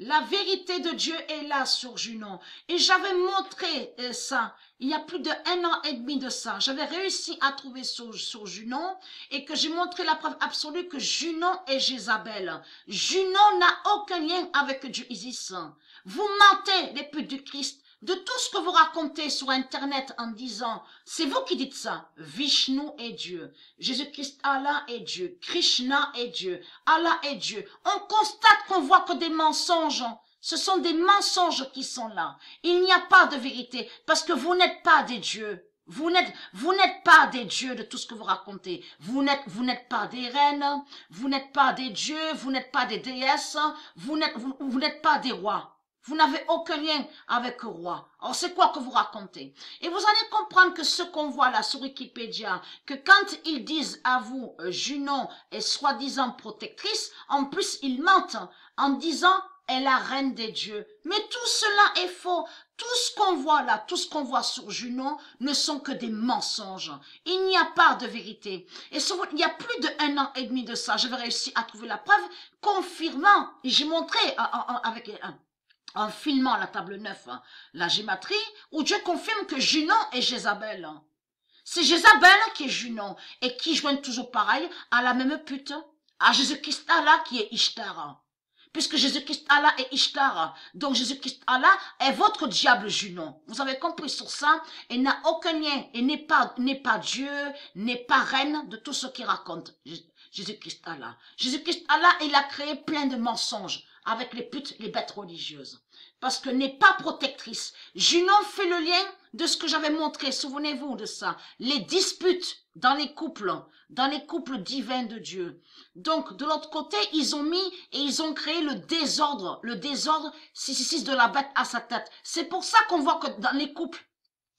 La vérité de Dieu est là sur Junon. Et j'avais montré ça il y a plus d'1 an et demi de ça. J'avais réussi à trouver sur Junon et que j'ai montré la preuve absolue que Junon est Jézabel. Junon n'a aucun lien avec Dieu Isis. Vous mentez, les putes du Christ, de tout ce que vous racontez sur Internet en disant, c'est vous qui dites ça, Vishnu est Dieu, Jésus-Christ, Allah est Dieu, Krishna est Dieu, Allah est Dieu. On constate qu'on voit que des mensonges. Ce sont des mensonges qui sont là. Il n'y a pas de vérité parce que vous n'êtes pas des dieux. Vous n'êtes pas des dieux de tout ce que vous racontez. Vous n'êtes pas des reines, vous n'êtes pas des dieux, vous n'êtes pas des déesses, vous n'êtes pas des rois. Vous n'avez aucun lien avec le roi. Alors c'est quoi que vous racontez? Et vous allez comprendre que ce qu'on voit là sur Wikipédia, que quand ils disent à vous, Junon est soi-disant protectrice, en plus ils mentent en disant est la reine des dieux. Mais tout cela est faux. Tout ce qu'on voit là, tout ce qu'on voit sur Junon ne sont que des mensonges. Il n'y a pas de vérité. Et il y a plus d'1 an et demi de ça, j'avais réussi à trouver la preuve confirmant, et j'ai montré en filmant la table 9, la gématrie, où Dieu confirme que Junon est Jézabel. C'est Jézabel qui est Junon, et qui joint toujours pareil à la même pute, à Jésus-Christ Allah qui est Ishtar. Puisque Jésus-Christ Allah est Ishtar, donc Jésus-Christ Allah est votre diable Junon. Vous avez compris sur ça, et n'a aucun lien, et n'est pas Dieu, n'est pas reine de tout ce qu'il raconte. Jésus-Christ Allah. Jésus-Christ Allah, il a créé plein de mensonges avec les putes, les bêtes religieuses. Parce que n'est pas protectrice. Junon fait le lien de ce que j'avais montré, souvenez-vous de ça. Les disputes dans les couples divins de Dieu. Donc, de l'autre côté, ils ont mis et ils ont créé le désordre 666 de la bête à sa tête. C'est pour ça qu'on voit que dans les couples,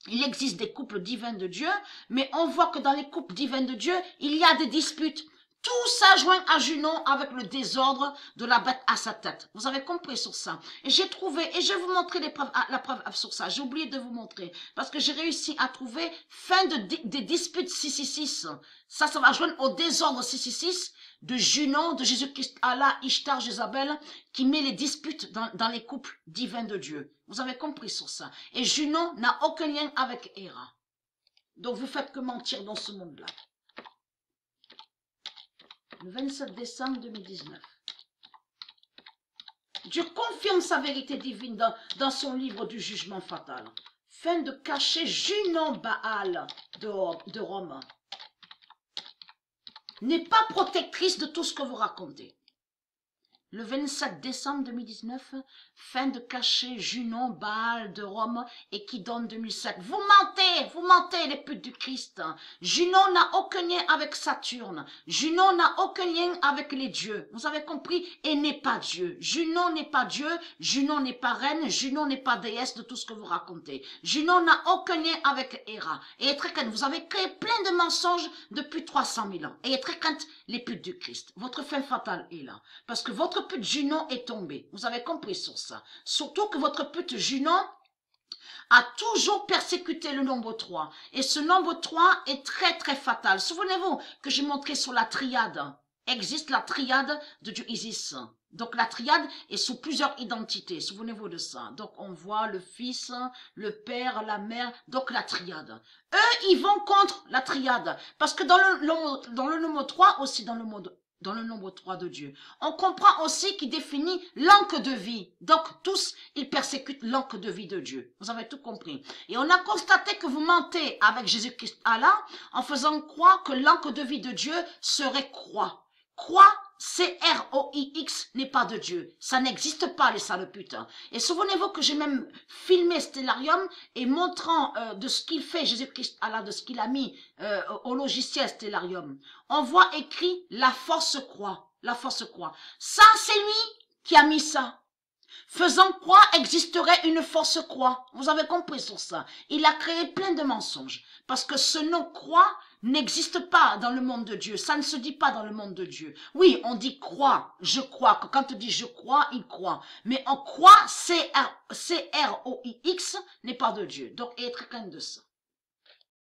il existe des couples divins de Dieu, mais on voit que dans les couples divins de Dieu, il y a des disputes. Tout ça joint à Junon avec le désordre de la bête à sa tête. Vous avez compris sur ça. Et j'ai trouvé, et je vais vous montrer la preuve sur ça. J'ai oublié de vous montrer. Parce que j'ai réussi à trouver fin des disputes 666. Ça va joindre au désordre 666 de Junon, de Jésus-Christ, Allah, Ishtar, Jézabel, qui met les disputes dans les couples divins de Dieu. Vous avez compris sur ça. Et Junon n'a aucun lien avec Héra. Donc vous faites que mentir dans ce monde-là. Le 27 décembre 2019. Dieu confirme sa vérité divine dans son livre du jugement fatal. Fin de cacher Junon Baal de Rome. N'est pas protectrice de tout ce que vous racontez. Le 27 décembre 2019, fin de cacher Junon Baal de Rome et qui donne 2007. Vous mentez les putes du Christ. Junon n'a aucun lien avec Saturne. Junon n'a aucun lien avec les dieux. Vous avez compris? Et n'est pas Dieu. Junon n'est pas Dieu. Junon n'est pas reine. Junon n'est pas déesse de tout ce que vous racontez. Junon n'a aucun lien avec Héra. Et très crainte, vous avez créé plein de mensonges depuis 300 000 ans. Et très crainte, les putes du Christ. Votre fin fatale est là. Parce que votre pute Junon est tombée. Vous avez compris sur ça. Surtout que votre pute Junon a toujours persécuté le nombre 3. Et ce nombre 3 est très très fatal. Souvenez-vous que j'ai montré sur la triade. Existe la triade de Dieu Isis. Donc la triade est sous plusieurs identités. Souvenez-vous de ça. Donc on voit le fils, le père, la mère. Donc la triade. Eux, ils vont contre la triade. Parce que dans le nombre 3, aussi dans le nombre 3 de Dieu. On comprend aussi qu'il définit l'encre de vie. Donc, tous, ils persécutent l'encre de vie de Dieu. Vous avez tout compris. Et on a constaté que vous mentez avec Jésus-Christ Allah en faisant croire que l'encre de vie de Dieu serait croix. Croix, C-R-O-I-X, n'est pas de Dieu. Ça n'existe pas, les sales putes. Et souvenez-vous que j'ai même filmé Stellarium et montrant de ce qu'il fait, Jésus-Christ Allah, de ce qu'il a mis au logiciel Stellarium. On voit écrit la force croix. La force croix. Ça, c'est lui qui a mis ça. Faisant croire existerait une force croix. Vous avez compris sur ça. Il a créé plein de mensonges. Parce que ce nom croix n'existe pas dans le monde de Dieu. Ça ne se dit pas dans le monde de Dieu. Oui, on dit croix, je crois. Que quand on dit je crois, il croit. Mais on croit, C-R-O-I-X, n'est pas de Dieu. Donc, être quelqu'un de ça.